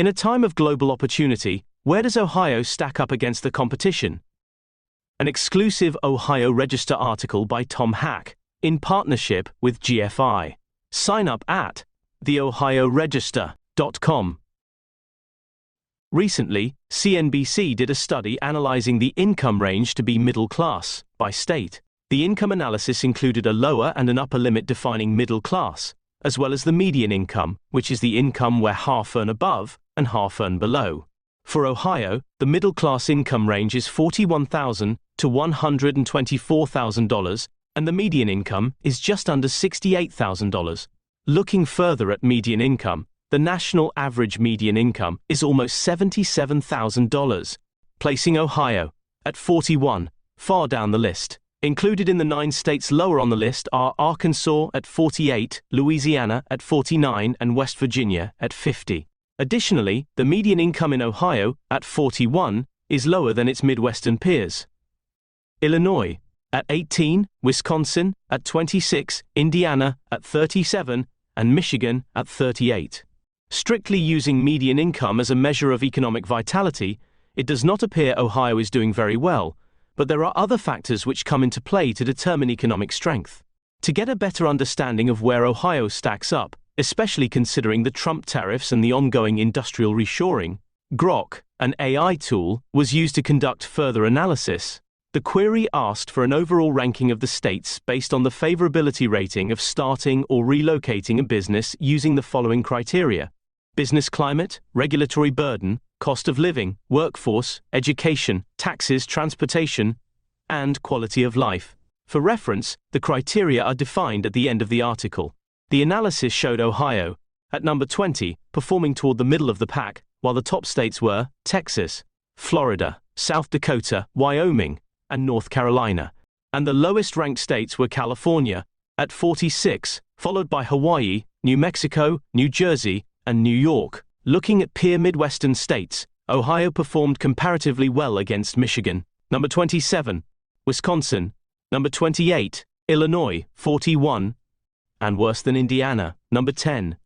In a time of global opportunity, where does Ohio stack up against the competition? An exclusive Ohio Register article by Tom Hack, in partnership with GFI. Sign up at theohioregister.com. Recently, CNBC did a study analyzing the income range to be middle class by state. The income analysis included a lower and an upper limit defining middle class, as well as the median income, which is the income where half earn above and half earn below. For Ohio, the middle class income range is $41,000 to $124,000, and the median income is just under $68,000. Looking further at median income, the national average median income is almost $77,000, placing Ohio at 41, far down the list. Included in the 9 states lower on the list are Arkansas at 48, Louisiana at 49, and West Virginia at 50. Additionally, the median income in Ohio, at 41, is lower than its Midwestern peers. Illinois, at 18, Wisconsin, at 26, Indiana, at 37, and Michigan, at 38. Strictly using median income as a measure of economic vitality, it does not appear Ohio is doing very well, but there are other factors which come into play to determine economic strength. To get a better understanding of where Ohio stacks up, especially considering the Trump tariffs and the ongoing industrial reshoring, Grok, an AI tool, was used to conduct further analysis. The query asked for an overall ranking of the states based on the favorability rating of starting or relocating a business using the following criteria: business climate, regulatory burden, cost of living, workforce, education, taxes, transportation, and quality of life. For reference, the criteria are defined at the end of the article. The analysis showed Ohio, at number 20, performing toward the middle of the pack, while the top states were Texas, Florida, South Dakota, Wyoming, and North Carolina, and the lowest-ranked states were California, at 46, followed by Hawaii, New Mexico, New Jersey, and New York. Looking at peer Midwestern states, Ohio performed comparatively well against Michigan, number 27, Wisconsin, number 28, Illinois, 41, and worse than Indiana, number 10.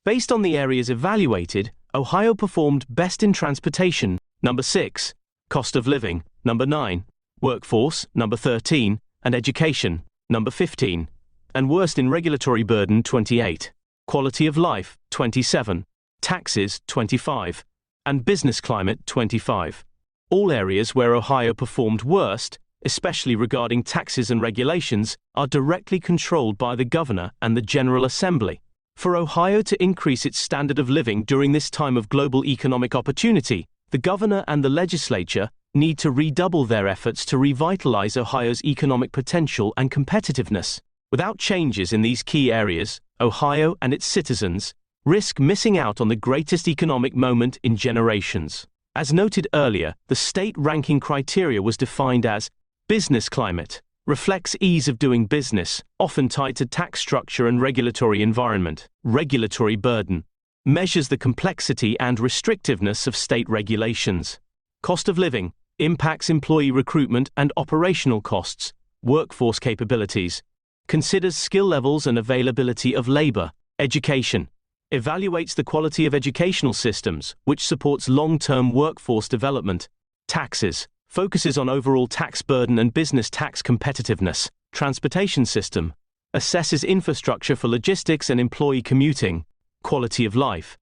Based on the areas evaluated, Ohio performed best in transportation, number 6, cost of living, number 9, workforce, number 13, and education, number 15, and worst in regulatory burden, 28, quality of life, 27, taxes, 25, and business climate, 25. All areas where Ohio performed worst, especially regarding taxes and regulations, are directly controlled by the governor and the General Assembly. For Ohio to increase its standard of living during this time of global economic opportunity, the governor and the legislature need to redouble their efforts to revitalize Ohio's economic potential and competitiveness. Without changes in these key areas, Ohio and its citizens risk missing out on the greatest economic moment in generations. As noted earlier, the state ranking criteria was defined as business climate, reflects ease of doing business, often tied to tax structure and regulatory environment. Regulatory burden measures the complexity and restrictiveness of state regulations. Cost of living impacts employee recruitment and operational costs. Workforce capabilities considers skill levels and availability of labor. Education evaluates the quality of educational systems, which supports long-term workforce development. Taxes focuses on overall tax burden and business tax competitiveness. Transportation system assesses infrastructure for logistics and employee commuting. Quality of life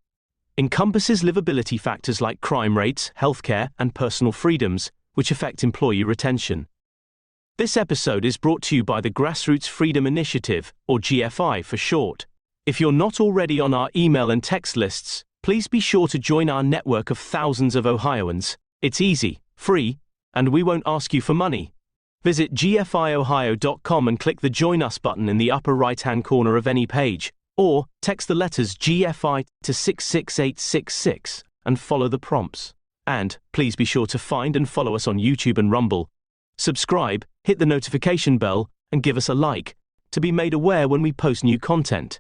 encompasses livability factors like crime rates, healthcare, and personal freedoms, which affect employee retention. This episode is brought to you by the Grassroots Freedom Initiative, or GFI for short. If you're not already on our email and text lists, please be sure to join our network of thousands of Ohioans. It's easy, free, and we won't ask you for money. Visit gfiohio.com and click the Join Us button in the upper right-hand corner of any page, or text the letters GFI to 66866 and follow the prompts. And please be sure to find and follow us on YouTube and Rumble. Subscribe, hit the notification bell, and give us a like to be made aware when we post new content.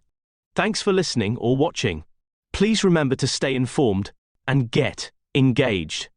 Thanks for listening or watching. Please remember to stay informed and get engaged.